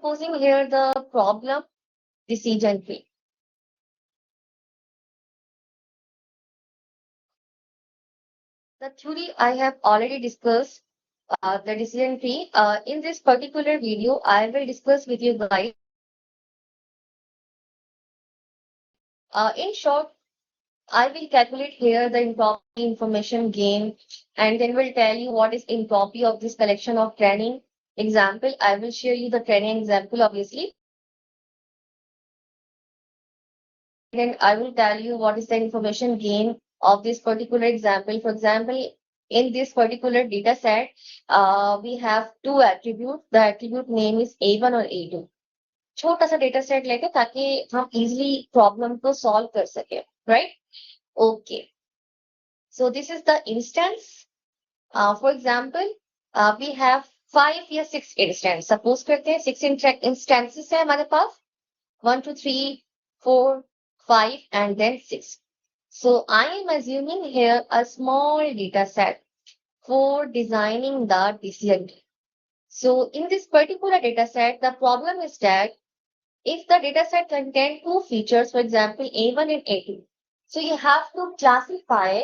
supposing here the problem decision tree. The theory I have already discussed, the decision tree. In this particular video, I will discuss with you guys. In short, I will calculate here the entropy information gain, and then will tell you what is entropy of this collection of training example. I will share you the training example, obviously. Then I will tell you what is the information gain of this particular example. For example, in this particular data set, we have two attributes. The attribute name is A1 और A2. छोटा सा data set लेके ताकि हम easily problem को solve कर सके, right? Okay, so this is the instance. For example, we have 5 या 6 इंस्टेंस. सपोज करते हैं 6 इंस्टेंसेस है हमारे पास, 1 2 3 4 5 and then 6. So I am assuming here a small data set for designing the decision tree. So in this particular data set, the problem is that if the data set contains two features, for example, A1 and A2, so you have to classify,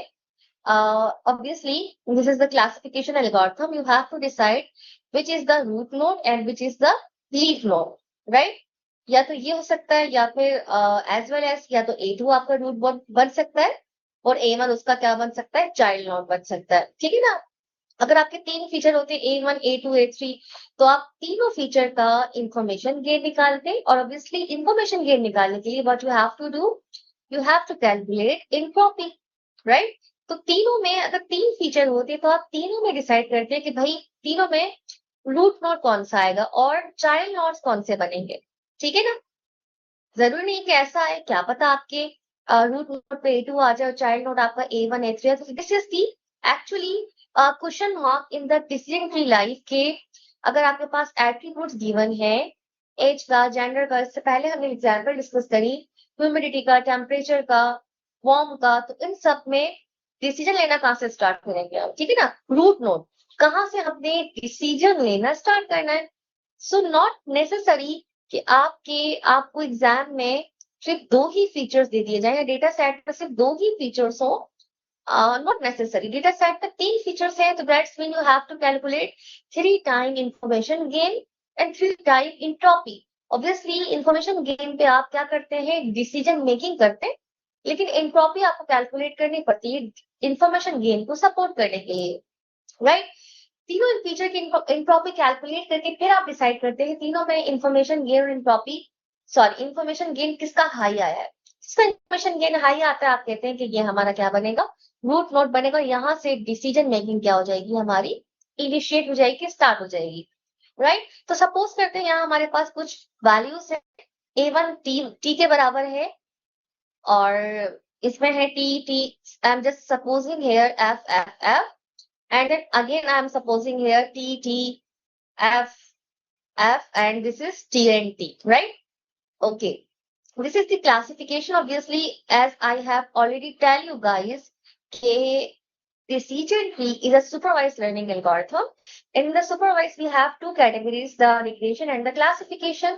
obviously, this is the classification algorithm, you have to decide which is the root node and which is the leaf node, right? या तो ये हो सकता है, या फिर as well as या तो A2 आपका रूट बन सकता है और A1 उसका क्या बन सकता है, चाइल्ड नोड बन सकता है. ठीक है ना? अगर आपके तीन फीचर होते हैं A1 A2 A3, तो आप तीनों फीचर का इंफॉर्मेशन गेन निकालते हैं. और ऑब्वियसली इंफॉर्मेशन गेन निकालने के लिए what you have to do, you have to calculate entropy, right? तो तीनों में अगर तीन फीचर होते तो आप तीनों में डिसाइड करते हैं कि भाई तीनों में रूट नोड कौन सा आएगा और चाइल्ड नोड्स कौन से बनेंगे. ठीक है ना? जरूरी नहीं कि ऐसा है, क्या पता आपके रूट नोड पे A2 आ जाए और चाइल्ड नोड आपका A1 A3 है. तो this is the actually question mark in the decision tree life के. अगर आपके पास एट्रीब्यूट्स गिवन है, एज का, जेंडर का, इससे पहले हमने एग्जांपल डिस्कस करी ह्यूमिडिटी का, टेम्परेचर का, वार्म का, तो इन सब में डिसीजन लेना कहाँ से स्टार्ट करेंगे आप? ठीक है ना? रूट नोड कहाँ से हमने डिसीजन लेना स्टार्ट करना है. सो नॉट नेसेसरी कि आपको एग्जाम में सिर्फ दो ही फीचर्स दे दिए जाए या डेटा सेट में सिर्फ दो ही फीचर्स हो. Not necessary. डेटा सेट में तीन फीचर्स हैं, तो that's mean you have to calculate 3 time information gain and 3 time entropy. Obviously information gain पे आप क्या करते हैं, डिसीजन मेकिंग करते हैं, लेकिन एंट्रोपी आपको कैलकुलेट करनी पड़ती है इंफॉर्मेशन गेन को सपोर्ट करने के लिए, राइट? तीनों फीचर की एंट्रोपी कैलकुलेट करके फिर आप डिसाइड करते हैं तीनों में इंफॉर्मेशन गेन और एंट्रोपी, सॉरी, इंफॉर्मेशन गेन किसका हाई आया है. जिसका इंफॉर्मेशन गेन हाई आता है आप कहते हैं कि ये हमारा क्या बनेगा, रूट नोड बनेगा. यहाँ से डिसीजन मेकिंग क्या हो जाएगी हमारी, इनिशिएट हो जाएगी, स्टार्ट हो जाएगी, राइट? तो सपोज करते हैं यहाँ हमारे पास कुछ वैल्यूज है. A1 टी के बराबर है और इसमें है T. I am just supposing here F. And then again, I am supposing here T, F, and this is T and T, right? Okay. This is the classification. Obviously, as I have already tell you guys, decision tree is a supervised learning algorithm. In the supervised, we have two categories, the regression and the classification.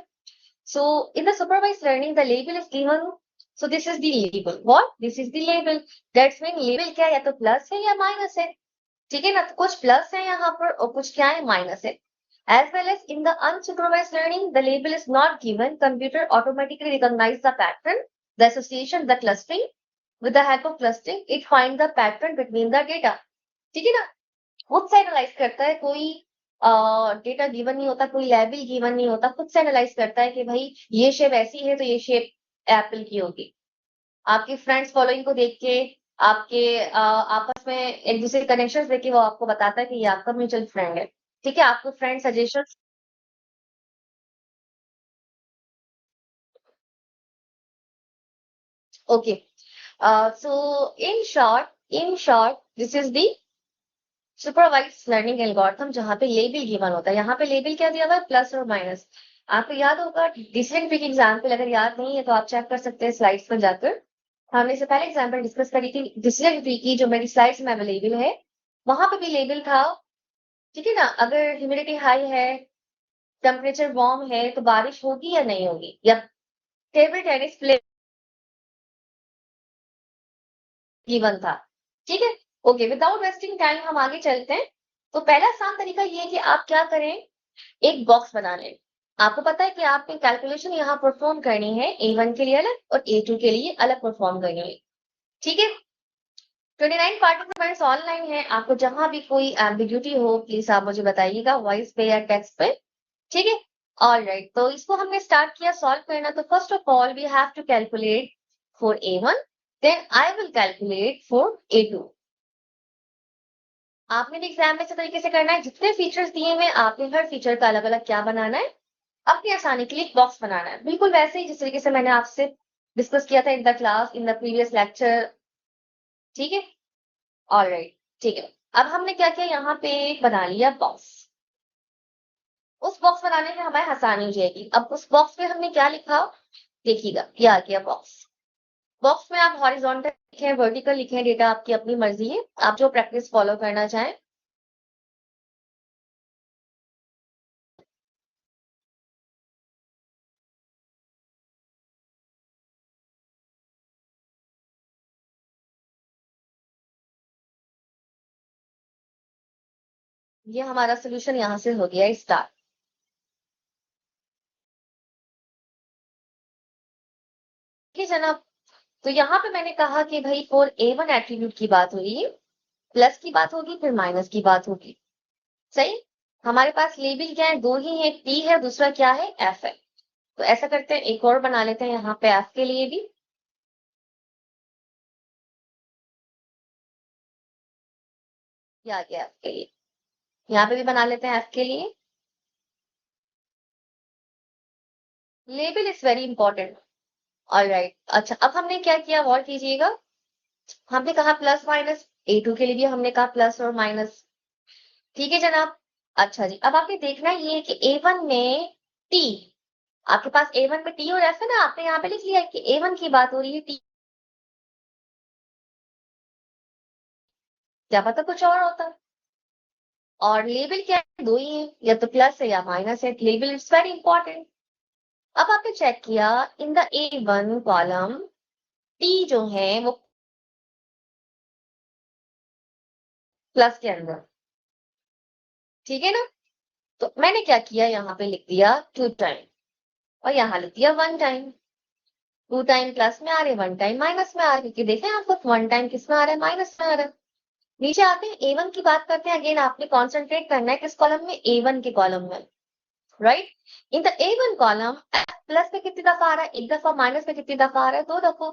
So in the supervised learning, the label is given. So this is the label. What? This is the label. That's mean label क्या, या तो plus है या minus है. ठीक है ना? तो कुछ प्लस है यहाँ पर और कुछ क्या है, माइनस है. As well as in the unsupervised learning, the label is not given. Computer automatically recognize the pattern, the association, the clustering. With the help of clustering, it find the pattern between the data. ठीक है ना? खुद से analyse करता है. कोई data given नहीं होता, कोई लेबल गिवन नहीं होता, खुद से एनालाइज करता है कि भाई ये शेप ऐसी है तो ये शेप एप्पल की होगी. आपकी फ्रेंड्स फॉलोइंग को देख के, आपके आपस में एक दूसरे कनेक्शंस देख के वो आपको बताता है कि ये आपका म्यूचुअल फ्रेंड है. ठीक है? आपको friend suggestions, okay. So in short this is the supervised learning algorithm, जहां पे लेबल गिवन होता है. यहाँ पे लेबल क्या दिया हुआ है, प्लस और माइनस. आपको याद होगा डिसीजन ट्री की एग्जांपल, अगर याद नहीं है तो आप चेक कर सकते हैं स्लाइड्स पर जाकर. हमने इससे पहले एग्जांपल डिस्कस करी थी डिसीजन ट्री की, जो मेरी स्लाइड्स में अवेलेबल है. वहां पे भी लेबल था. ठीक है ना? अगर ह्यूमिडिटी हाई है टेम्परेचर वार्म है तो बारिश होगी या नहीं होगी, या टेबल टेनिस प्ले गिवन था। ठीक है, ओके, विदाउट वेस्टिंग टाइम हम आगे चलते हैं। तो पहला आसान तरीका ये है कि आप क्या करें, एक बॉक्स बना लें। आपको पता है कि आपने कैलकुलेशन यहाँ परफॉर्म करनी है, A1 के लिए अलग और A2 के लिए अलग परफॉर्म करनी है। ठीक है, 29 पार्टिसिपेंट्स ऑनलाइन है, आपको जहां भी कोई एम्बिग्यूटी हो प्लीज आप मुझे बताइएगा वॉइस पे या टेक्स्ट पे। ठीक है, ऑल राइट, तो इसको हमने स्टार्ट किया सॉल्व करना। तो first of all we have to calculate for A1, then I will calculate for A2। आपने भी एग्जाम में इस तरीके से करना है, जितने फीचर्स दिए हुए आपने हर फीचर का अलग अलग क्या बनाना है, अपनी आसानी के लिए एक बॉक्स बनाना है, बिल्कुल वैसे ही जिस तरीके से मैंने आपसे डिस्कस किया था in the class, in the previous lecture. ठीक है, ऑल राइट, ठीक है। अब हमने क्या किया, यहाँ पे बना लिया बॉक्स। उस बॉक्स बनाने में हमारी आसानी हो जाएगी। अब उस बॉक्स में हमने क्या लिखा, देखिएगा, ये आ गया बॉक्स। बॉक्स में आप हॉरिजॉन्टल लिखें, वर्टिकल लिखें, डेटा आपकी अपनी मर्जी है, आप जो प्रैक्टिस फॉलो करना चाहें। ये हमारा सोल्यूशन यहाँ से हो गया स्टार्ट। ठीक है जनाब, तो यहाँ पे मैंने कहा कि भाई फॉर A1 एट्रीब्यूट की बात हुई, प्लस की बात होगी, फिर माइनस की बात होगी। सही, हमारे पास लेबल क्या है, दो ही है, T है, दूसरा क्या है, F है। तो ऐसा करते हैं, एक और बना लेते हैं यहाँ पे F के लिए भी। क्या आ गया F के लिए, यहाँ पे भी बना लेते हैं F के लिए। Label is very important. Alright, अच्छा, अब हमने क्या किया, और कीजिएगा, हमने कहा प्लस माइनस, A2 के लिए भी हमने कहा प्लस और माइनस। ठीक है जनाब, अच्छा जी, अब आपने देखना ये है कि A1 में T, आपके पास A1 में T और F है ना, आपने यहाँ पे लिख लिया है कि A1 की बात हो रही है, T, क्या पता कुछ और होता। और लेबल क्या है, दो ही है, या तो प्लस है या माइनस है, लेबल इज वेरी इंपॉर्टेंट। अब आपने चेक किया, in the A1 column T जो है वो प्लस के अंदर। ठीक है ना, तो मैंने क्या किया, यहाँ पे लिख दिया 2 टाइम और यहाँ लिख दिया 1 टाइम। 2 टाइम प्लस में आ रहे, 1 टाइम माइनस में आ रहे, क्योंकि देखें आपको 1 टाइम किस में आ रहा है, माइनस में आ रहा है। नीचे आते हैं, A1 की बात करते हैं। अगेन आपने कॉन्सेंट्रेट करना है किस कॉलम में, A1 के कॉलम में, right. In the A1 column plus में कितनी दफा आ रहा है, एक दफा, माइनस में कितनी दफा आ रहा है, दो दफा।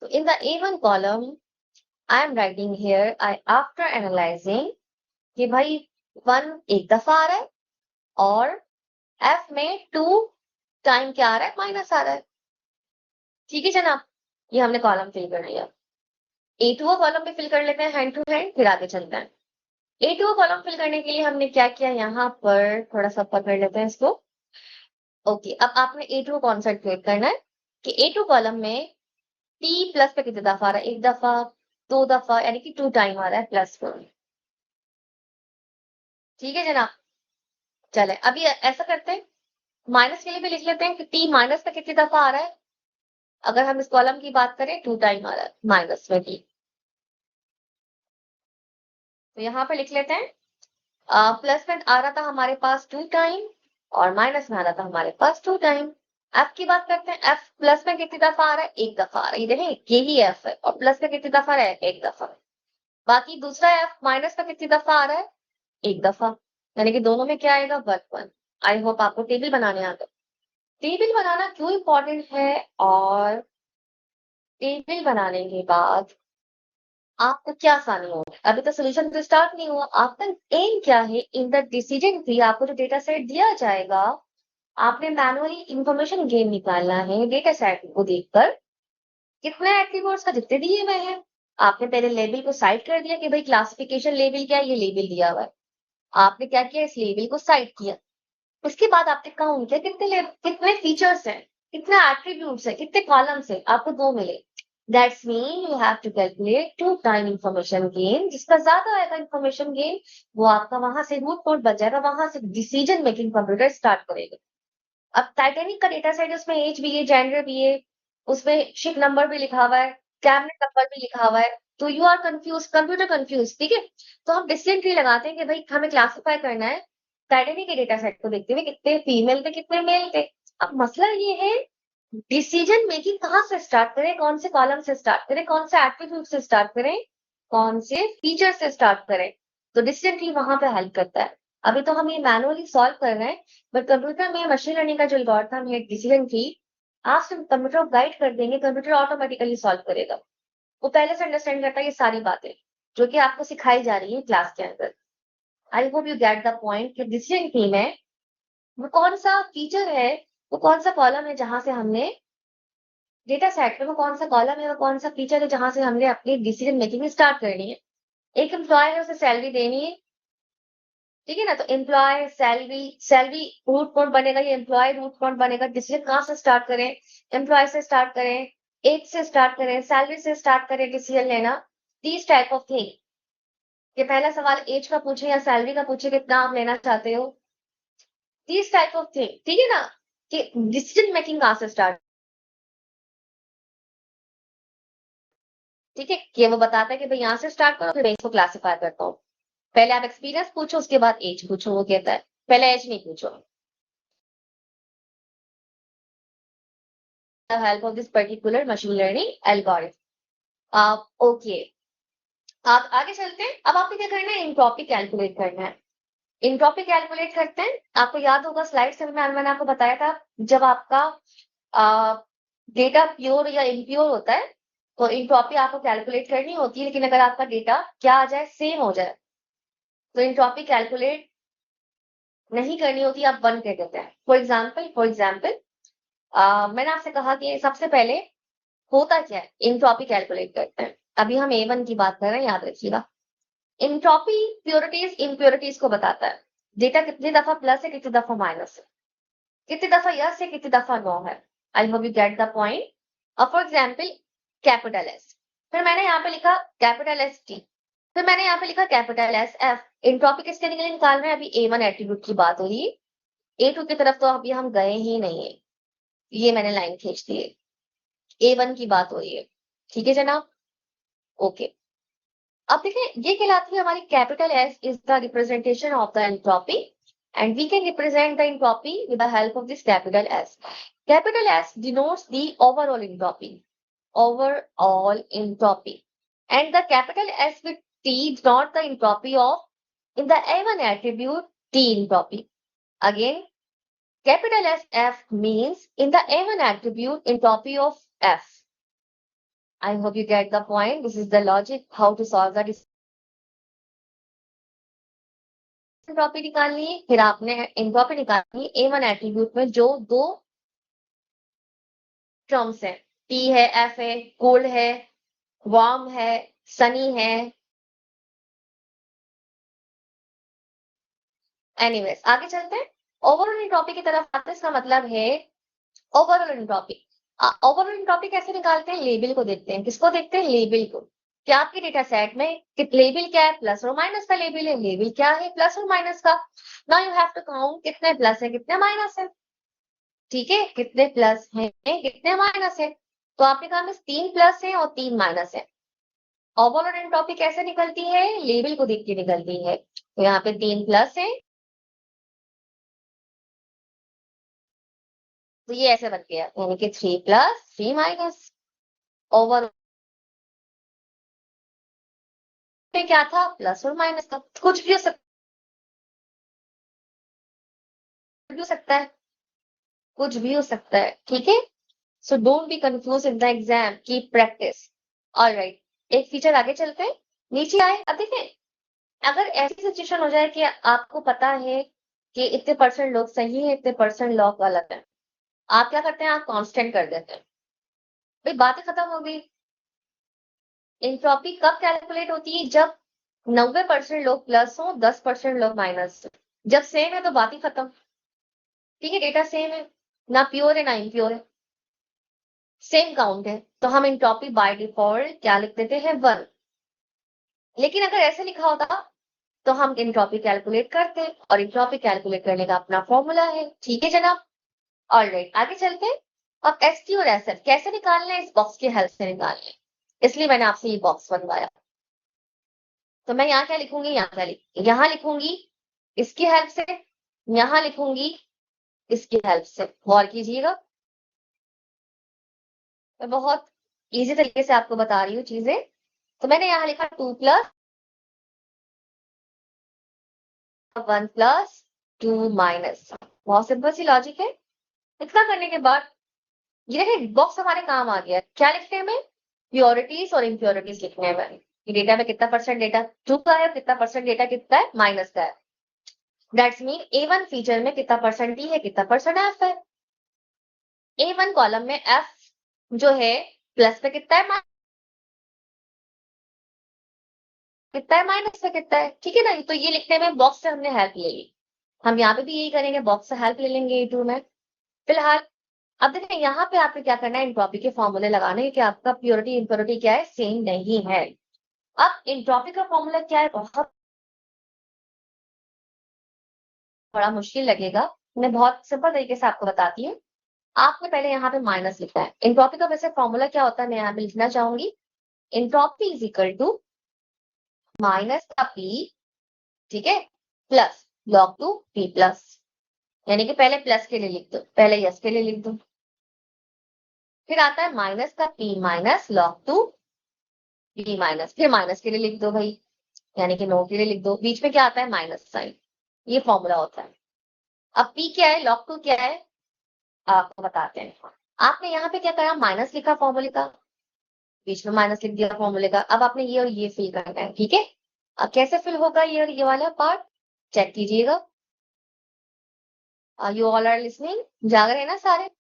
तो in the A1 column I am writing here, I after analysing, कि भाई 1 एक दफा आ रहा है और F में 2 टाइम क्या आ रहा है, माइनस आ रहा है। ठीक है जनाब, ये हमने कॉलम फिल कर लिया। A2 कॉलम भी फिल कर लेते हैं हैंड टू हैंड, फिर आगे चलते हैं। A2 कॉलम फिल करने के लिए हमने क्या किया, यहाँ पर थोड़ा सा पकड़ लेते हैं इसको। ओके, अब आपने A2 कॉन्सेंट्रेट करना है कि A2 कॉलम में T प्लस पे कितनी दफा आ रहा है, एक दफा, दो दफा, यानी कि 2 टाइम आ रहा है प्लस पर। ठीक है जनाब, चले अभी ऐसा करते हैं, माइनस के लिए भी लिख लेते हैं कि T माइनस पे कितनी दफा आ रहा है। अगर हम इस कॉलम की बात करें, 2 टाइम आ रहा है माइनस में T। तो यहाँ पे लिख लेते हैं, प्लस में आ रहा था हमारे पास 2 टाइम और माइनस में आ रहा था हमारे पास 2 टाइम। एफ की बात करते हैं, एफ प्लस में कितनी दफा आ रहा है, एक दफा आ रहा है, ये देखें यही एफ है, और प्लस में कितनी दफा आ रहा है, एक दफा। बाकी दूसरा एफ माइनस में कितनी दफा आ रहा है, एक दफा, यानी कि दोनों में क्या आएगा, 1 1। आई होप आपको टेबल बनाने आता है। टेबल बनाना क्यों इंपॉर्टेंट है, और टेबल बनाने के बाद आपको क्या आसानी होगी, अभी तो सोल्यूशन तो स्टार्ट नहीं हुआ, आपका एम क्या है, इन द डिसीजन ट्री आपको जो डेटा सेट दिया जाएगा, आपने मैनुअली इंफॉर्मेशन गेन निकालना है डेटा सेट को देखकर, कितने एट्रीब्यूट्स का जितने दिए हुए हैं। आपने पहले लेबल को साइड कर दिया कि भाई क्लासिफिकेशन लेबल क्या है, ये लेबल दिया हुआ है, आपने क्या किया, इस लेबल को साइड किया। उसके बाद आपने काउंट किया कितने कितने फीचर्स हैं, कितने एट्रीब्यूट्स है, कितने कॉलम्स है, आपको 2 मिले। That's mean you have to calculate 2 time information gain. जिसका ज्यादा आएगा इंफॉर्मेशन गेन, वो आपका वहां से रूट नोड बच जाएगा, वहां से डिसीजन मेकिंग कंप्यूटर स्टार्ट करेगा। अब टाइटैनिक का डेटा सेट, उसमें एज भी है, जेंडर भी है, उसमें शिप नंबर भी लिखा हुआ है, कैबिनेट नंबर भी लिखा हुआ है, तो you are confuse, computer confuse, ठीक है। तो हम डिसीजन ट्री लगाते हैं कि भाई हमें क्लासिफाई करना है टाइटैनिक के डेटा सेट को देखते हुए कितने फीमेल थे कितने मेल थे। अब मसला ये है डिसीजन मेकिंग कहाँ से स्टार्ट करें, कौन से कॉलम से स्टार्ट करें, कौन से एट्रीब्यूट से स्टार्ट करें, कौन से फीचर से स्टार्ट करें। तो डिसीजन ट्री वहां पे हेल्प करता है। अभी तो हम ये मैनुअली सॉल्व कर रहे हैं, बट कंप्यूटर में मशीन लर्निंग का जो एल्गोरिथम है डिसीजन ट्री, आप सिर्फ कंप्यूटर को गाइड कर देंगे, कंप्यूटर ऑटोमेटिकली सॉल्व करेगा। वो पहले से अंडरस्टैंड करता है ये सारी बातें जो कि आपको सिखाई जा रही है क्लास के अंदर। I hope you get the point कि डिसीजन ट्री में वो कौन सा फीचर है, वो कौन सा कॉलम है जहां से हमने डेटा सेट में, वो कौन सा कॉलम है, वो कौन सा फीचर है जहां से हमने अपनी डिसीजन मेकिंग स्टार्ट करनी है। एक एम्प्लॉय है, उसे सैलरी देनी है, ठीक है ना, तो employee salary, salary root node बनेगा, ये एम्प्लॉय रूट नोड बनेगा। डिसीजन कहाँ से स्टार्ट करें, एम्प्लॉय से स्टार्ट करें, एज से स्टार्ट करें, सैलरी से स्टार्ट करें डिसीजन लेना, दीज टाइप ऑफ थिंग। ये पहला सवाल एज का पूछे या सैलरी का पूछे, कितना आप लेना चाहते हो, दीज टाइप ऑफ थिंग, ठीक है ना, कि डिसीजन मेकिंग कहाँ से स्टार्ट, ठीक है, कि वो बताता है कि भाई यहाँ से स्टार्ट करो, फिर मैं इसको क्लासिफाई करता हूँ। पहले आप एक्सपीरियंस पूछो, उसके बाद एज पूछो, वो कहता है पहले एज नहीं पूछो। Help of this particular machine learning algorithm. आप ओके, आप आगे चलते हैं। अब आपको क्या करना है, इंट्रोपी कैलकुलेट करना है। इंट्रोपी कैलकुलेट करते हैं, आपको याद होगा स्लाइड से मैंने आपको बताया था, जब आपका डेटा प्योर या इम्प्योर होता है तो इंट्रोपी आपको कैलकुलेट करनी होती है, लेकिन अगर आपका डेटा क्या आ जाए, सेम हो जाए, तो इंट्रोपी कैलकुलेट नहीं करनी होती, आप वन कह देते हैं। फॉर एग्जाम्पल मैंने आपसे कहा कि सबसे पहले होता क्या है, इंट्रोपी कैलकुलेट करते हैं। अभी हम A1 की बात कर रहे हैं, याद रखिएगा। इंट्रोपी प्योरिटीज इम्प्योरिटीज को बताता है, डेटा कितनी दफा प्लस है, कितनी दफा माइनस है, कितनी दफा यस है, कितनी दफा नो है। I hope you get the point. अब फॉर एग्जाम्पल कैपिटल एस, फिर मैंने यहाँ पे लिखा कैपिटल एस टी, फिर मैंने यहाँ पे लिखा कैपिटल एस एफ। इंट्रोपी किसके लिए निकाल रहे हैं, अभी A1 एट्रीब्यूट की बात हो रही है, A2 की तरफ तो अभी हम गए ही नहीं है, ये मैंने लाइन खींच दी है, A1 की बात हो रही है, ठीक है जनाब, ओके। अब देखें, ये कहलाती है हमारी capital S is the representation of the entropy, and we can represent the entropy with the help of this capital S. Capital S denotes the overall entropy, overall entropy, and the capital S with T denote the entropy of in the A1 attribute T entropy. Again, capital S F means in the A1 attribute entropy of F. I hope you get the point. This is the logic how to solve the entropy निकालनी है, फिर आपने entropy निकालनी है A1 attribute में जो दो terms है, T है, F है, कोल्ड है, वार्म है, सनी है। एनीवेज आगे चलते हैं, ओवरऑल एंट्रोपी की तरफ आते हैं। इसका मतलब है ओवरऑल एंट्रोपी। ओवरऑल एंट्रोपी कैसे निकालते हैं, लेबल को देखते हैं। किसको देखते हैं, लेबल को। क्या आपके डेटा सेट में लेबल क्या है, प्लस और माइनस का लेबल है, लेबल क्या है, प्लस और माइनस का। Now you have to count कितने प्लस है कितने माइनस है, ठीक है, कितने प्लस है कितने माइनस है। तो आपने कहा मिस 3 प्लस है और 3 माइनस है। ओवरऑल एंट्रोपी कैसे निकलती है, लेबल को देख के निकलती है। तो यहाँ पे 3 प्लस है, तो ये ऐसे बन गया, यानी कि 3 प्लस 3 माइनस। ओवर में क्या था, प्लस और माइनस था, कुछ भी हो सकता है, कुछ भी हो सकता है, ठीक है। So don't be confuse in the exam, keep practice. Alright, एक फीचर आगे चलते हैं, नीचे आए। अब देखें, अगर ऐसी सिचुएशन हो जाए कि आपको पता है कि इतने परसेंट लोग सही है, इतने परसेंट लोग गलत है, आप क्या करते हैं, आप कांस्टेंट कर देते हैं, भाई बातें खत्म हो गई। एंट्रोपी कब कैलकुलेट होती है, जब 90% लोग प्लस हो, 10% लोग माइनस। जब सेम है तो बात ही खत्म, ठीक है, डेटा सेम है, ना प्योर है ना इम्प्योर है। सेम काउंट है, तो हम एंट्रोपी बाय डिफॉल्ट क्या लिख देते हैं 1। लेकिन अगर ऐसे लिखा होता तो हम एंट्रोपी कैलकुलेट करते, और एंट्रोपी कैलकुलेट करने का अपना फॉर्मूला है। ठीक है जनाब, ऑलराइट आगे चलते हैं। अब एस टी और एस एफ कैसे निकालना है, इस बॉक्स की हेल्प से निकालना है, इसलिए मैंने आपसे ये बॉक्स बनवाया। तो मैं यहाँ क्या लिखूंगी, यहाँ लिखूंगी इसकी हेल्प से, यहाँ लिखूंगी इसकी हेल्प से। गौर कीजिएगा, मैं बहुत इजी तरीके से आपको बता रही हूँ चीजें। तो मैंने यहाँ लिखा 2+1+2 बहुत सिंपल सी लॉजिक है। इतना करने के बाद ये देखिए बॉक्स हमारे काम आ गया। क्या लिखने में, प्योरिटीज और इम्प्योरिटीज लिखने में। डेटा में कितना परसेंट डेटा ट्रू का है, कितना परसेंट डेटा कितना है माइनस का है। दैट्स मीन A1 फीचर में कितना परसेंट टी है, कितना परसेंट एफ है। A1 कॉलम में एफ जो है प्लस पे कितना है, कितना है माइनस पे कितना है। ठीक है ना, तो ये लिखने में बॉक्स से हमने हेल्प ले ली। हम यहाँ पे भी यही करेंगे, बॉक्स से हेल्प ले लेंगे A2 में। फिलहाल अब देखिए यहाँ पे आपको क्या करना है, एंट्रोपी के फॉर्मूले लगाने हैं कि आपका प्योरिटी इंप्योरिटी क्या है, सेम नहीं है। अब एंट्रोपी का फॉर्मूला क्या है, बहुत बड़ा मुश्किल लगेगा, मैं बहुत सिंपल तरीके से आपको बताती हूँ। आपने पहले यहाँ पे माइनस लिखना है। एंट्रोपी का वैसे फॉर्मूला क्या होता है मैं यहाँ पे लिखना चाहूंगी, entropy is equal to minus का पी, ठीक है, plus log two P plus. यानी कि पहले प्लस के लिए लिख दो, पहले यस के लिए लिख दो, फिर आता है माइनस का P minus log two P minus, फिर माइनस के लिए लिख दो भाई, यानी कि नो के लिए लिख दो, बीच में क्या आता है माइनस साइन। ये फॉर्मूला होता है। अब पी क्या है, लॉग टू क्या है, आपको बताते हैं। आपने यहाँ पे क्या करा, माइनस लिखा फॉर्मूले का, बीच में माइनस लिख दिया फॉर्मूले का। अब आपने ये और ये फिल करना है, ठीक है। अब कैसे फिल होगा ये और ये वाला पार्ट, चेक कीजिएगा। यू ऑल आर लिसनिंग, जाग रहे हैं ना सारे,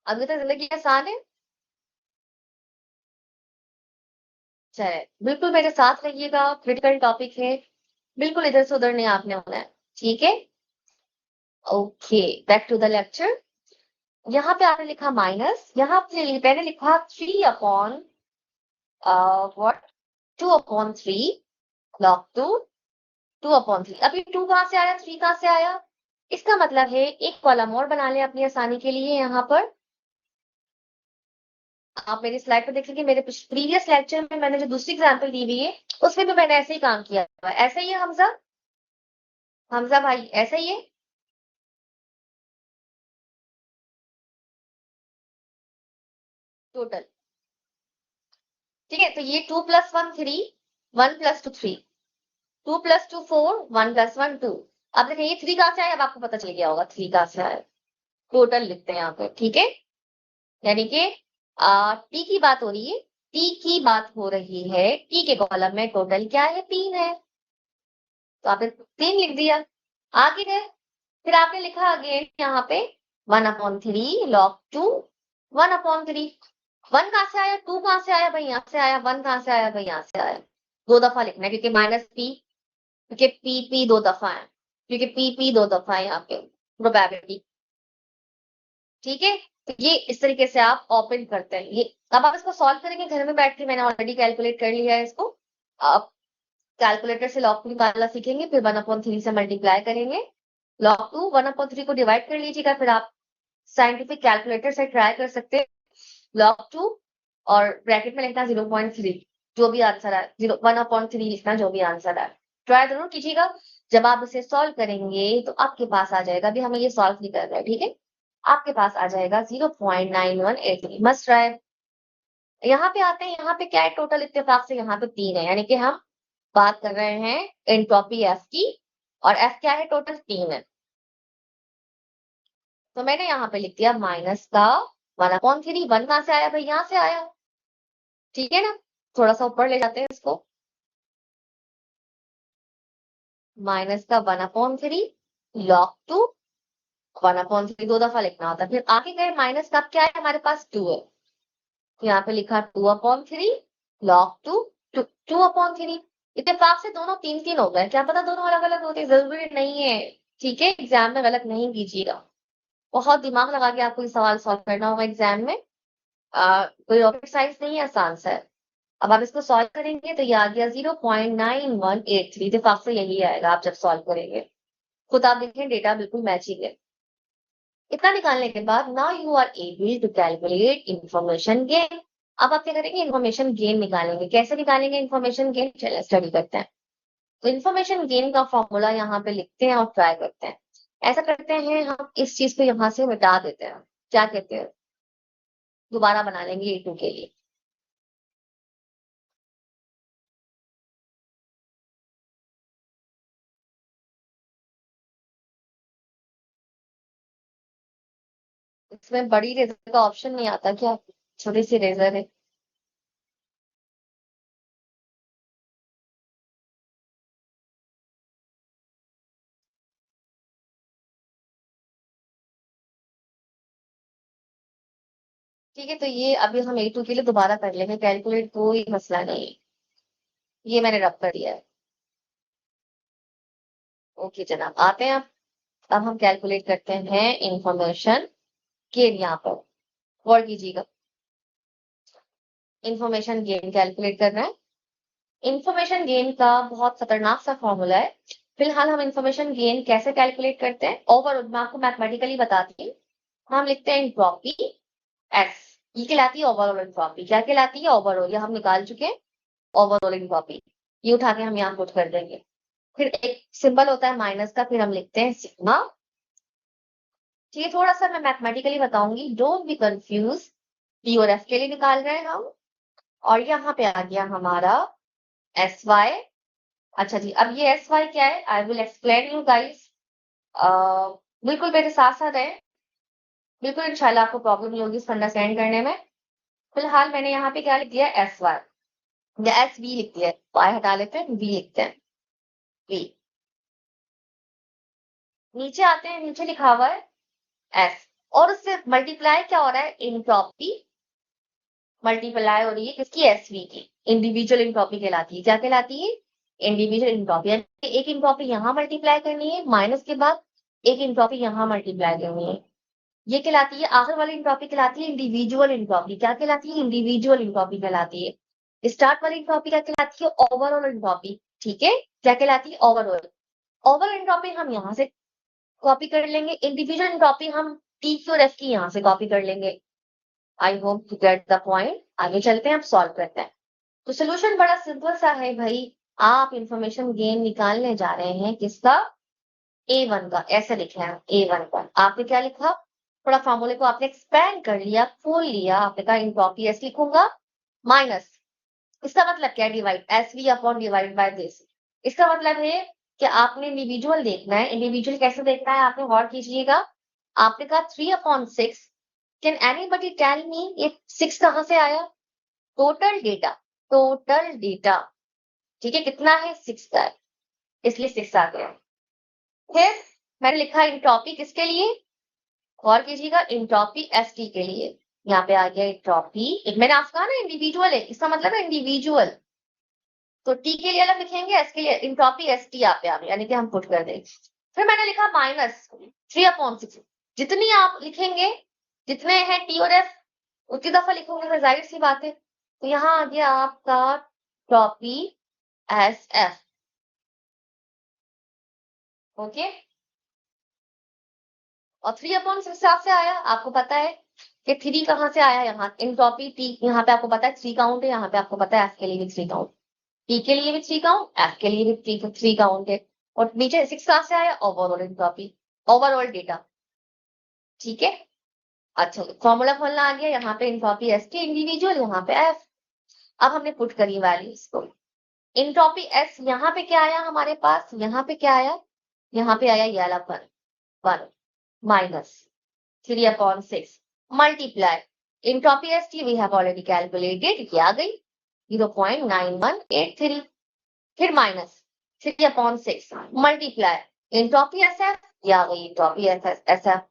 अभी तो जिंदगी आसान है। चले बिल्कुल मेरे साथ रहिएगा, क्रिटिकल टॉपिक है, बिल्कुल इधर से उधर नहीं आपने होना है, ठीक है। Okay, back to the lecture. यहाँ पे आपने लिखा माइनस, यहाँ पे मैंने लिखा 3 अपॉन व्हाट 2/3 लॉग टू 2/3। अभी 2 कहाँ से आया, 3 कहाँ से आया, इसका मतलब है एक कॉलम और बना लें अपनी आसानी के लिए। यहाँ पर आप मेरी स्लाइड पर देख लीजिए, मेरे प्रीवियस लेक्चर में मैंने जो दूसरी एग्जांपल दी हुई है उसमें भी मैंने ऐसे ही काम किया है। ऐसा ही है हमजा, हमजा भाई ऐसा ही है। टोटल ठीक है, तो ये 2+1 3, 1+2 3, 2+2 4, 1+1 2। अब देखिए ये 3 कहाँ से आया, अब आपको पता चल गया होगा 3 कहाँ से आया। टोटल लिखते हैं यहाँ पे, ठीक है। यानी कि टी की बात हो रही है, टी की बात हो रही है, टी के कॉलम में टोटल क्या है, 3 है, तो आपने 3 लिख दिया। आगे गए, फिर आपने लिखा अगेन यहाँ पे 1/3 लॉग टू 1/3। 1 कहाँ से आया, 2 कहाँ से आया भाई, यहाँ से आया, 1 कहाँ से आया भाई, यहाँ से आया। 2 दफा लिखना है क्योंकि माइनस पी, क्योंकि पी 2 दफा है, क्योंकि पी 2 दफा है यहाँ पे प्रोबेबिलिटी, ठीक है। तो ये इस तरीके से आप ओपन करते हैं ये। अब आप इसको सॉल्व करेंगे घर में बैठ के, मैंने ऑलरेडी कैलकुलेट कर लिया है इसको। आप कैलकुलेटर से लॉग टू निकालना सीखेंगे, फिर 1/3 से मल्टीप्लाई करेंगे, लॉग टू 1/3 को डिवाइड कर लीजिएगा, फिर आप साइंटिफिक कैलकुलेटर से ट्राई कर सकते हैं लॉग टू और ब्रैकेट में लिखना 0.3, जो भी आंसर है 1/3 लिखना, जो भी आंसर है ट्राई जरूर कीजिएगा। जब आप इसे सॉल्व करेंगे तो आपके पास आ जाएगा, अभी हमें ये सॉल्व नहीं कर रहा है, ठीक है, आपके पास आ जाएगा 0.9183, मस्ट ट्राई। यहाँ पे आते हैं, यहाँ पे क्या है, टोटल इत्तेफाक से यहाँ पे 3 है, यानी कि हम बात कर रहे हैं एंट्रोपी एफ की, और एफ क्या है, टोटल 3 है। तो मैंने यहाँ पे लिख दिया माइनस का 1/3, 1 कहाँ से आया भाई, यहाँ से आया, ठीक है ना। थोड़ा सा ऊपर ले जाते हैं इसको, माइनस का 1/3 लॉग टू 1/3 2 दफा लिखना होता है, फिर आगे गए माइनस का क्या है, हमारे पास 2 है, तो यहाँ पे लिखा 2/3 लॉग टू 2/3। इत्तेफाक से दोनों 3 3 हो गए, क्या पता दोनों अलग अलग होते, जरूरी नहीं है, ठीक है, एग्जाम में गलत नहीं कीजिएगा। बहुत दिमाग लगा के आपको ये सवाल सॉल्व करना होगा एग्जाम में। कोई रॉकेट साइंस नहीं है, आसान सा है। अब आप इसको सॉल्व करेंगे तो ये आ गया 0.9183। इत्तेफाक से यही आएगा आप जब सॉल्व करेंगे। खुद आप देखें डेटा बिल्कुल मैचिंग है। इतना निकालने के बाद now you are able to calculate information gain. अब आप क्या करेंगे, इंफॉर्मेशन गेन निकालेंगे। कैसे निकालेंगे इंफॉर्मेशन गेन, चलिए स्टडी करते हैं। तो इंफॉर्मेशन गेन का फॉर्मूला यहाँ पे लिखते हैं और ट्राई करते हैं। ऐसा करते हैं, हम इस चीज को यहाँ से मिटा देते हैं। क्या कहते हैं, दोबारा बना लेंगे A2 के लिए। इसमें बड़ी रेजर का ऑप्शन नहीं आता क्या, छोटी सी रेजर है। ठीक है, तो ये अभी हम A2 के लिए दोबारा कर लेंगे कैलकुलेट, कोई मसला नहीं है। ये मैंने रब कर दिया है। ओके जनाब, आते हैं अब हम कैलकुलेट करते हैं इंफॉर्मेशन गेन। यहाँ पर गौर कीजिएगा, इंफॉर्मेशन गेन कैलकुलेट करना है। इंफॉर्मेशन गेन का बहुत खतरनाक सा फॉर्मूला है। फिलहाल हम इंफॉर्मेशन गेन कैसे कैलकुलेट करते हैं, ओवरऑल मैं आपको मैथमेटिकली बताती हूँ। हम लिखते हैं एंट्रोपी एस, ये कहलाती है ओवरऑल एंट्रोपी। क्या कहलाती है, ओवरऑल। ये हम निकाल चुके हैं, ओवरऑल एंट्रोपी। ये उठा के हम यहाँ पुट कर देंगे। फिर एक सिंबल होता है माइनस का, फिर हम लिखते हैं सिग्मा। ठीक है, थोड़ा सा मैं मैथमेटिकली बताऊंगी, डोंट बी कंफ्यूज। पी और एफ के लिए निकाल रहे हैं हम। और यहाँ पे आ गया हमारा एस वाई। अच्छा जी, अब ये एस वाई क्या है, I will explain you guys. बिल्कुल मेरे साथ साथ है, बिल्कुल इंशाल्लाह आपको प्रॉब्लम नहीं होगी इसको अंडरस्टैंड करने में। फिलहाल मैंने यहाँ पे क्या लिख दिया, एस वाई या एस वी लिख दिया है। वाई हटा लेते हैं, वी लिखते हैं, वी। नीचे आते हैं, नीचे लिखा हुआ है एस, और उससे मल्टीप्लाई क्या हो रहा है, इंट्रोपी मल्टीप्लाई हो रही है किसकी, एसवी की। इंडिविजुअल इंट्रोपी कहलाती है। क्या कहलाती है, इंडिविजुअल इंट्रोपी। यानी एक इंट्रोपी यहाँ मल्टीप्लाई करनी है, माइनस के बाद एक इंट्रोपी यहाँ मल्टीप्लाई करनी है। ये कहलाती है, आखिर वाली इंट्रोपी कहलाती है इंडिविजुअल इंट्रोपी। क्या कहलाती है, इंडिविजुअल इंट्रोपी कहलाती है। स्टार्ट वाली इंट्रोपी क्या कहलाती है, ओवरऑल इंट्रोपी। ठीक है, क्या कहलाती है, ओवरऑल। ओवरऑल इंट्रोपी हम यहाँ से कॉपी कर लेंगे, इंडिविजुअल इंट्रोपी हम टी की और एफ की यहाँ से कॉपी कर लेंगे। I hope to get the point. आगे चलते हैं, अब सॉल्व करते हैं। तो सोल्यूशन बड़ा सिंपल सा है भाई। आप इंफॉर्मेशन गेन निकालने जा रहे हैं किसका, A1 का। ऐसे लिखा है A1 का, आपने क्या लिखा, थोड़ा फॉर्मूले को आपने एक्सपैंड कर लिया, खोल लिया। आपने कहा इंट्रोपी एस लिखूंगा, माइनस, इसका मतलब क्या है, divide S V upon divide by this. इसका मतलब है कि आपने इंडिविजुअल देखना है। इंडिविजुअल कैसे देखना है, आपने गौर कीजिएगा। आपने कहा 3/6। कैन एनीबडी टेल मी ये 6 कहां से आया, टोटल डेटा, टोटल डेटा। ठीक है, कितना है, 6 का है, इसलिए 6 आ गया। फिर मैंने लिखा इंट्रोपी किसके लिए, गौर कीजिएगा, इंट्रोपी एस टी के लिए। यहाँ पे आ गया इंट्रोपी, एक मैंने आपको कहा ना इंडिविजुअल है, इसका मतलब है इंडिविजुअल। तो टी के लिए अलग लिखेंगे, एस के लिए इंट्रोपी एस टी आप यानी कि हम पुट कर देंगे। फिर मैंने लिखा माइनस 3/6। जितनी आप लिखेंगे, जितने हैं टी और एफ, उतनी दफा लिखोगे तो जाहिर सी बात है। तो यहाँ आ गया आपका ट्रॉपी एस एफ। ओके, और 3/6 से आया, आपको पता है कि 3 कहाँ से आया, यहाँ इंट्रोपी टी, यहाँ पे आपको पता है 3 काउंट है, यहाँ पे आपको पता है एफ के लिए भी 3 काउंट, टी के लिए भी 3 काउंट, एफ के लिए भी 3 काउंट है। और नीचे 6 कहाँ से आया, ओवरऑल इंट्रोपी, ओवरऑल डेटा। ठीक है, अच्छा फॉर्मूला खोलना आ गया, यहाँ पे इंट्रोपी एस टी इंडिविजुअल, यहाँ पे एफ। अब हमने पुट करी वैल्यूज को। इंट्रोपी एस यहाँ पे क्या आया हमारे पास, यहाँ पे क्या आया, यहाँ पे आया ये वाला 1 minus 3/6 multiply entropy S T V have already calculated, ये आ गई 0.9183। फिर minus 3/6 multiply entropy S F, ये आ गई इंट्रोपी एस एफ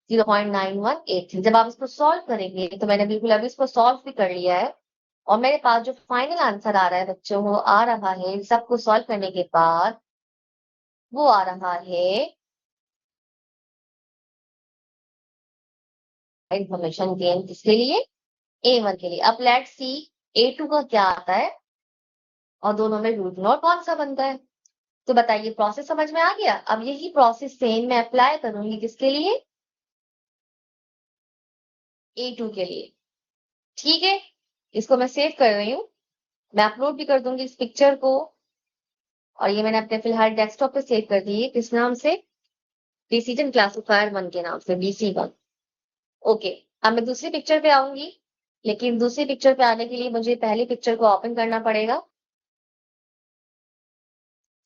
0.9183। जब आप इसको सॉल्व करेंगे, तो मैंने बिल्कुल अभी इसको सॉल्व भी कर लिया है, और मेरे पास जो फाइनल आंसर आ रहा है बच्चों, वो आ रहा है सबको सॉल्व करने के बाद, वो आ रहा है इंफॉर्मेशन गेन किसके लिए, A1 के लिए। अब लेट सी A2 का क्या आता है और दोनों में रूट नोड कौन सा बनता है। तो बताइए प्रोसेस समझ में आ गया। अब यही प्रोसेस सेम मैं अप्लाई करूंगी किसके लिए, A2 के लिए। ठीक है, इसको मैं सेव कर रही हूँ, मैं अपलोड भी कर दूंगी इस पिक्चर को। और ये मैंने अपने फिलहाल डेस्कटॉप पे सेव कर दी है, किस नाम से, डिसीजन क्लासिफायर 1 के नाम से, DC1। ओके, अब मैं दूसरी पिक्चर पे आऊंगी, लेकिन दूसरी पिक्चर पे आने के लिए मुझे पहली पिक्चर को ओपन करना पड़ेगा।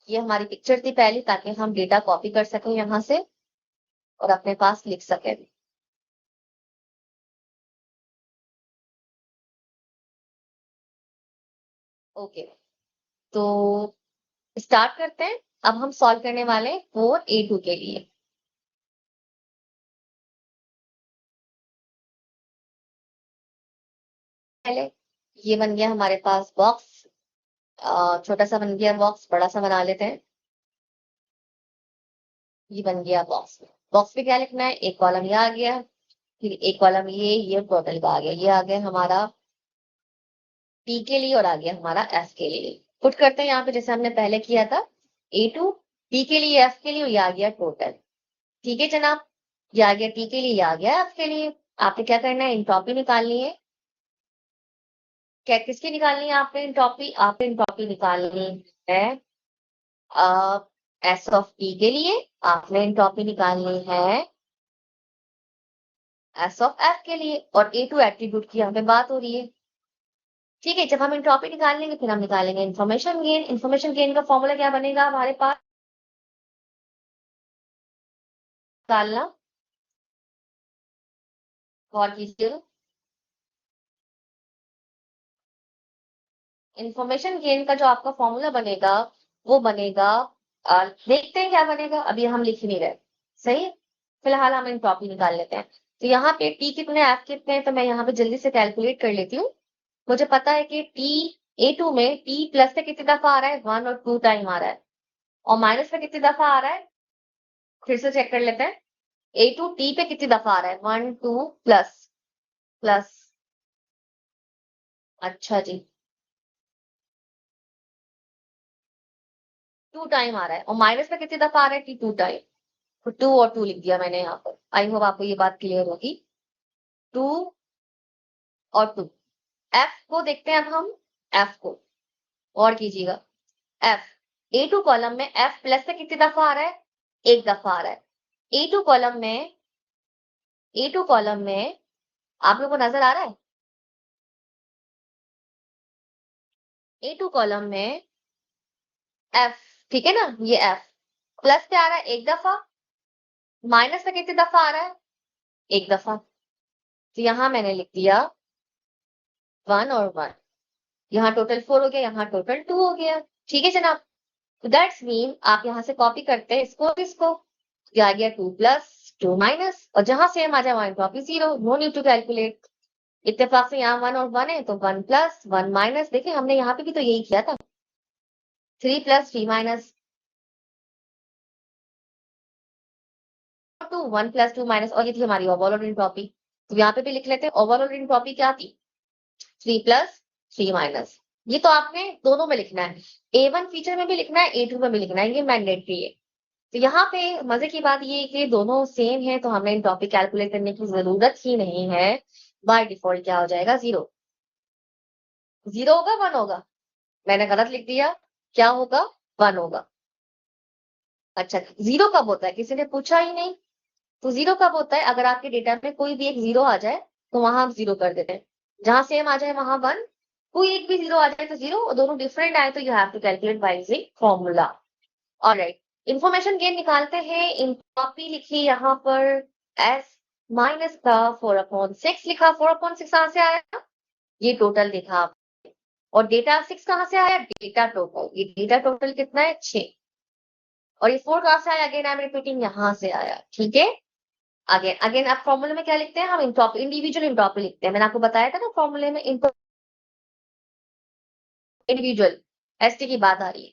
ये हमारी पिक्चर थी पहली, ताकि हम डेटा कॉपी कर सकें यहाँ से और अपने पास लिख सकें। ओके, तो स्टार्ट करते हैं। अब हम सॉल्व करने वाले हैं 4A2 के लिए। पहले ये बन गया हमारे पास बॉक्स, छोटा सा बन गया बॉक्स, बड़ा सा बना लेते हैं। ये बन गया बॉक्स। बॉक्स पे क्या लिखना है, एक कॉलम ये आ गया, फिर एक कॉलम ये टोटल का आ गया, ये आ गया हमारा P के लिए और आ गया हमारा F के लिए। पुट करते हैं यहाँ पे जैसे हमने पहले किया था, A2 P के लिए F के लिए, ये आ गया टोटल। ठीक है जनाब, ये आ गया T के लिए, ये आ गया F के लिए। आपने क्या करना है, इंट्रॉपी निकालनी है। क्या किसकी निकालनी है आपने इंट्रॉपी, आपने इंट्रॉपी निकालनी है एस ऑफ टी के लिए, आपने इंट्रॉपी निकालनी है एस ऑफ एफ के लिए, और A2 एट्रीब्यूट की यहाँ पे बात हो रही है। ठीक है, जब हम इंट्रॉपी निकाल लेंगे फिर हम निकालेंगे इन्फॉर्मेशन गेन। इन्फॉर्मेशन गेन का फॉर्मूला क्या बनेगा हमारे पास, निकालना, गौर कीजिएगा। इन्फॉर्मेशन गेन का जो आपका फॉर्मूला बनेगा वो बनेगा, देखते हैं क्या बनेगा, अभी हम लिख ही नहीं रहे। सही है, फिलहाल हम एंट्रोपी निकाल लेते हैं। तो यहाँ पे टी कितने एफ कितने हैं, तो मैं यहाँ पे जल्दी से कैलकुलेट कर लेती हूँ। मुझे पता है कि टी A2 में टी प्लस पे कितनी दफा आ रहा है, 1 और 2 टाइम आ रहा है, और माइनस पे कितनी दफा आ रहा है, फिर से चेक कर लेते हैं। A2 टी पे कितनी दफा आ रहा है, 1 2 प्लस प्लस, अच्छा जी, 2 टाइम आ रहा है, और माइनस पे कितनी दफा आ रहा है, टी 2 टाइम। तो 2 और 2 लिख दिया मैंने यहाँ पर। आई होप आपको ये बात क्लियर होगी। 2 और 2। एफ को देखते हैं अब हम, एफ को और कीजिएगा। एफ A2 कॉलम में एफ प्लस से कितनी दफा आ रहा है, एक दफा आ रहा है। A2 कॉलम में, A2 कॉलम में आप लोगों को नजर आ रहा है, A2 कॉलम में एफ, ठीक है ना, ये एफ प्लस पे आ रहा है एक दफा, माइनस पे कितनी दफा आ रहा है, एक दफा। तो यहां मैंने लिख दिया 1 और 1, यहाँ टोटल 4 हो गया, यहाँ टोटल 2 हो गया। ठीक है जनाब, तो दैट्स मीन आप यहाँ से कॉपी करते हैं इसको इसको, ये आ गया 2 प्लस 2 माइनस, और जहां सेम आ जाए वहां copy 0, no need to calculate. इत्तेफाक से यहाँ 1 और 1 है, तो 1 प्लस 1 माइनस, देखिए हमने यहाँ पे भी तो यही किया था, 3 प्लस 3 माइनस 2, 1 प्लस 2 माइनस, और ये थी हमारी ओवरऑल एंट्रोपी। तो यहाँ पे भी लिख लेते हैं ओवरऑल एंट्रोपी क्या थी, 3 प्लस 3 माइनस। ये तो आपने दोनों में लिखना है, A1 फीचर में भी लिखना है, A2 में भी लिखना है, ये मैंडेटरी है। तो यहाँ पे मजे की बात ये है कि दोनों सेम है, तो हमें टॉपिक कैलकुलेट करने की जरूरत ही नहीं है। बाय डिफॉल्ट क्या हो जाएगा, 0। 0 होगा 1 होगा, मैंने गलत लिख दिया, क्या होगा, 1 होगा। अच्छा, 0 कब होता है, किसी ने पूछा ही नहीं। तो 0 कब होता है, अगर आपके डेटा में कोई भी एक 0 आ जाए तो वहां आप 0 कर देते हैं, जहां सेम आ जाए वहां 1, कोई एक भी 0 आ जाए तो 0, और दोनों डिफरेंट आए तो you have to calculate by using formula. Alright, information gain निकालते हैं। इंट्रॉपी लिखी यहाँ पर एस माइनस का 4/6 लिखा, 4/6 कहां से आया, ये टोटल देखा आप, और डेटा 6 कहां से आया, डेटा टोटल, ये डेटा टोटल कितना है, 6, और ये 4 कहां से आया, अगेन आई एम रिपीटिंग, यहां से आया। ठीक है, अगेन अगेन आप फॉर्मूले में क्या लिखते हैं, हम इंट्रॉपी, इंडिविजुअल इंट्रॉपी लिखते हैं। मैंने आपको बताया था ना फॉर्मूले में इंडिविजुअल, एसटी की बात आ रही है,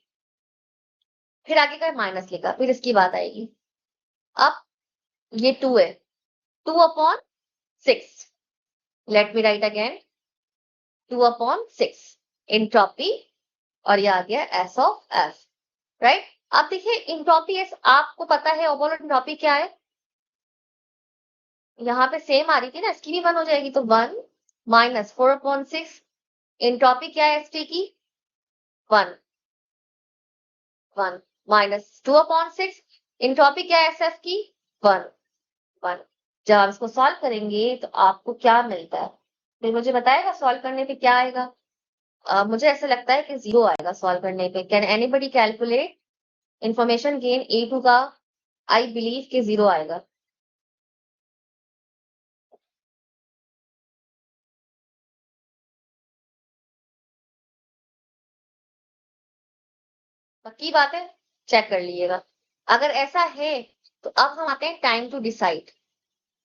फिर आगे का माइनस लिखा, फिर इसकी बात आएगी। अब ये 2 है, 2 upon 6. Let me write again. 2/6 entropy और ये आ गया S of F, राइट? अब देखिए इंट्रोपी एस आपको पता है, ओवरऑल इंट्रोपी क्या है? यहाँ पे सेम आ रही थी ना, इसकी भी 1 हो जाएगी, तो 1 माइनस 4/6 एंट्रोपी क्या है एसटी की? 1 माइनस 2/6 एंट्रोपी क्या है एसएफ की? 1 जब आप इसको सॉल्व करेंगे तो आपको क्या मिलता है? फिर मुझे बताएगा सॉल्व करने पे क्या आएगा? मुझे ऐसा लगता है कि 0 आएगा सॉल्व करने पे। Can anybody calculate information gain A2 का? आई बिलीव कि 0 आएगा। पक्की बात है, चेक कर लीजिएगा। अगर ऐसा है तो अब हम आते हैं time to decide.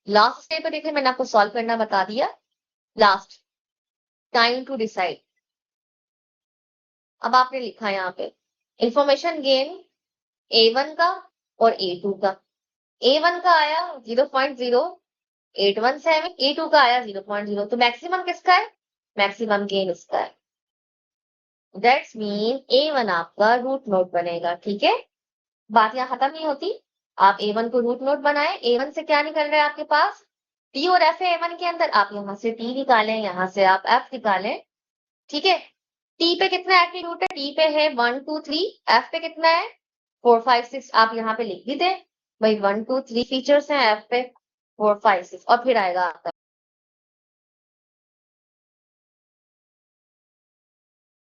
Last step पे देखिए मैंने आपको सॉल्व करना बता दिया। लास्ट टाइम टू डिसाइड, अब आपने लिखा यहाँ पे इंफॉर्मेशन गेन A1 का और A2 का। A1 का आया 0.0817, A2 का आया 0.0, तो मैक्सिमम किसका है? मैक्सिमम गेन इसका है। दैट्स मीन A1 आपका रूट नोड बनेगा। ठीक है, बात यहाँ खत्म नहीं होती। आप A1 को रूट नोड बनाए, A1 से क्या निकल रहा है आपके पास? T और F है A1 के अंदर, आप यहाँ से T निकालें, यहाँ से आप F निकालें। ठीक है, T पे कितना एट्रीब्यूट है? T पे है 1 2 3, F पे कितना है? 4 5 6। आप यहाँ पे लिख भी दें भाई 1 2 3 फीचर्स हैं F पे, 4 5 6, और फिर आएगा आपका